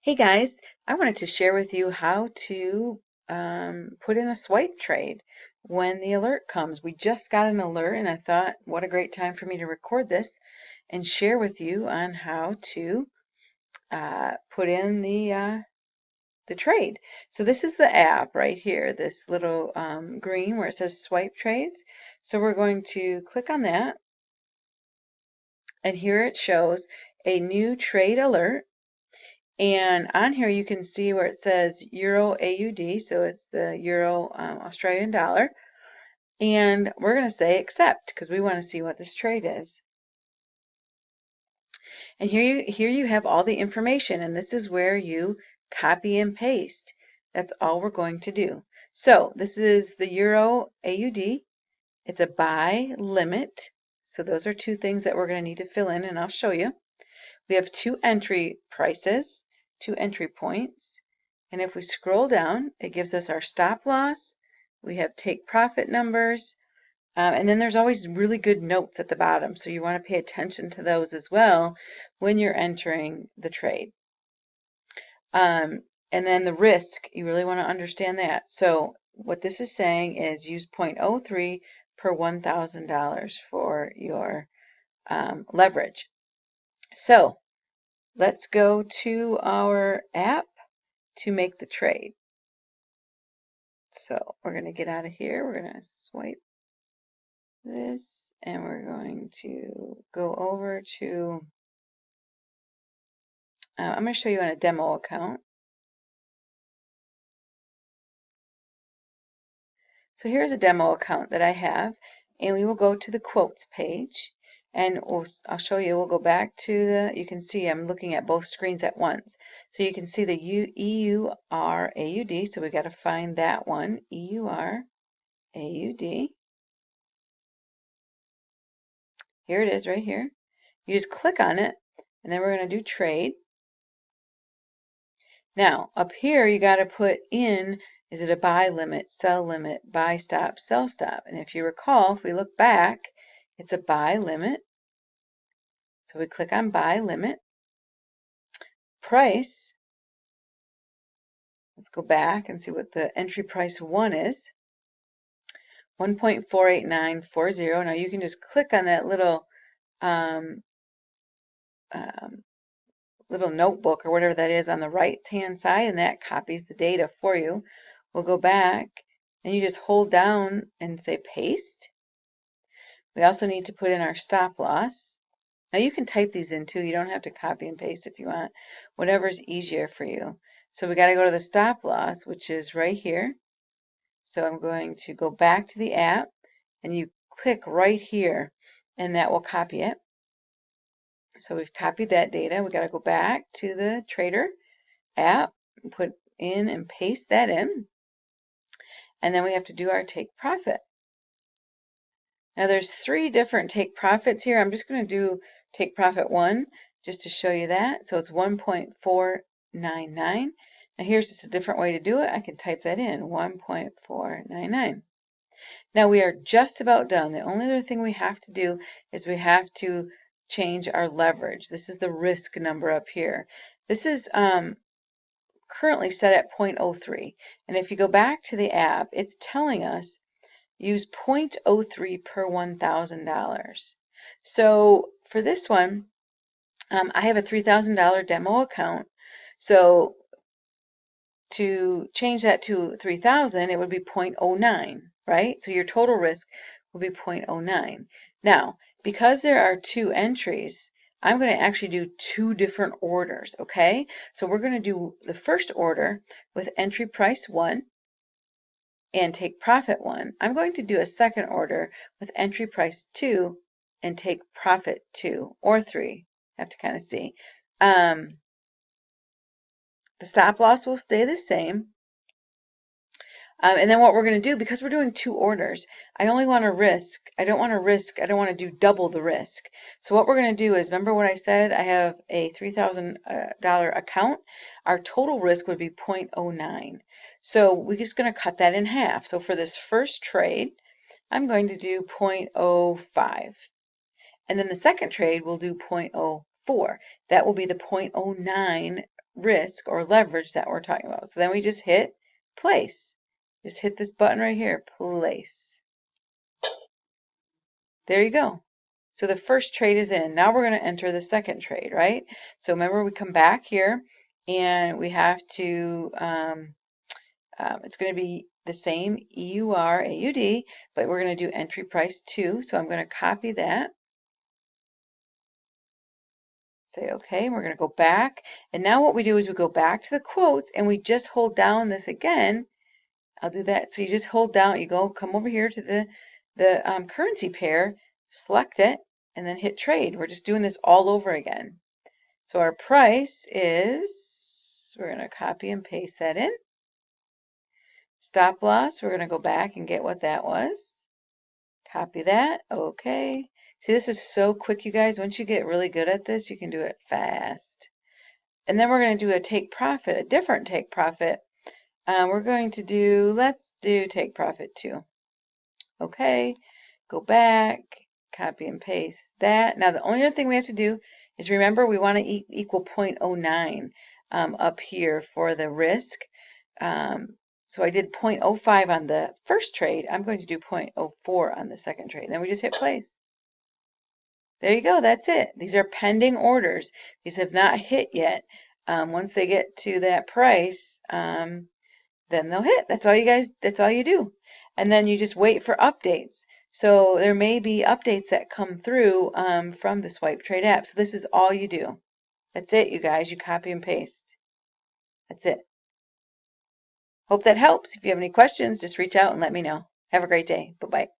Hey guys, I wanted to share with you how to put in a swipe trade when the alert comes. We just got an alert and I thought what a great time for me to record this and share with you on how to put in the trade. So this is the app right here, this little green where it says swipe trades. So we're going to click on that and here it shows a new trade alert. And on here you can see where it says Euro AUD, so it's the Euro Australian dollar. And we're going to say accept because we want to see what this trade is. And here you have all the information, and this is where you copy and paste. That's all we're going to do. So this is the Euro AUD. It's a buy limit. So those are two things that we're going to need to fill in, and I'll show you. We have two entry prices, two entry points, and if we scroll down, it gives us our stop loss. We have take profit numbers, and then there's always really good notes at the bottom, so you want to pay attention to those as well when you're entering the trade. And then the risk, you really want to understand that. So what this is saying is use 0.03 per $1,000 for your leverage. So let's go to our app to make the trade. So we're going to get out of here. We're going to swipe this and we're going to go over to, I'm going to show you on a demo account. So here's a demo account that I have, and we will go to the quotes page, and I'll show you, we'll go back to the, you can see I'm looking at both screens at once. So you can see the EUR AUD, so we've got to find that one, EUR AUD. Here it is right here. You just click on it, and then we're going to do trade. Now, up here, you got to put in, is it a buy limit, sell limit, buy stop, sell stop? And if you recall, if we look back, it's a buy limit. So we click on buy limit. Price, let's go back and see what the entry price 1 is. 1.48940. Now you can just click on that little um, little notebook or whatever that is on the right hand side, and that copies the data for you. We'll go back and you just hold down and say paste. We also need to put in our stop loss. Now you can type these in too. You don't have to copy and paste if you want. Whatever's easier for you. So we got to go to the stop loss, which is right here. So I'm going to go back to the app and you click right here and that will copy it. So we've copied that data. We got to go back to the trader app and put in and paste that in. And then we have to do our take profit. Now there's 3 different take profits here. I'm just going to do take profit 1 just to show you that. So it's 1.499. Now here's just a different way to do it. I can type that in, 1.499. Now we are just about done. The only other thing we have to do is we have to change our leverage. This is the risk number up here. This is currently set at 0.03. And if you go back to the app, it's telling us use 0.03 per $1,000. So for this one, I have a $3,000 demo account. So to change that to 3,000, it would be 0.09, right? So your total risk will be 0.09. Now, because there are 2 entries, I'm going to actually do 2 different orders, okay? So we're going to do the first order with entry price 1 and take profit 1. I'm going to do a second order with entry price 2 and take profit 2 or 3. Have to kind of see. The stop loss will stay the same. And then what we're going to do, because we're doing 2 orders, I only want to risk. I don't want to do double the risk. So what we're going to do is, remember what I said? I have a $3,000 account. Our total risk would be 0.09. So we're just going to cut that in half. So for this first trade, I'm going to do 0.05. And then the second trade, we'll do 0.04. That will be the 0.09 risk or leverage that we're talking about. So then we just hit place. Just hit this button right here, place. There you go. So the first trade is in. Now we're going to enter the second trade, right? So remember, we come back here and we have to, it's going to be the same EUR AUD, but we're going to do entry price 2. So I'm going to copy that. Say OK, and we're going to go back. And now what we do is we go back to the quotes and we just hold down this again. I'll do that. So you just hold down, you come over here to the currency pair, select it, and then hit trade. We're just doing this all over again. So our price is, we're going to copy and paste that in. Stop loss, we're going to go back and get what that was. Copy that. OK. See, this is so quick, you guys. Once you get really good at this, you can do it fast. And then we're going to do a take profit, a different take profit. We're going to do, let's do take profit 2. OK, go back, copy and paste that. Now the only other thing we have to do is remember we want to equal 0.09 up here for the risk. So I did 0.05 on the first trade. I'm going to do 0.04 on the second trade. Then we just hit place. There you go. That's it. These are pending orders. These have not hit yet. Once they get to that price, then they'll hit. That's all you guys, that's all you do. And then you just wait for updates. So there may be updates that come through from the Swipe Trade app. So this is all you do. That's it, you guys. You copy and paste. That's it. Hope that helps. If you have any questions, just reach out and let me know. Have a great day. Bye-bye.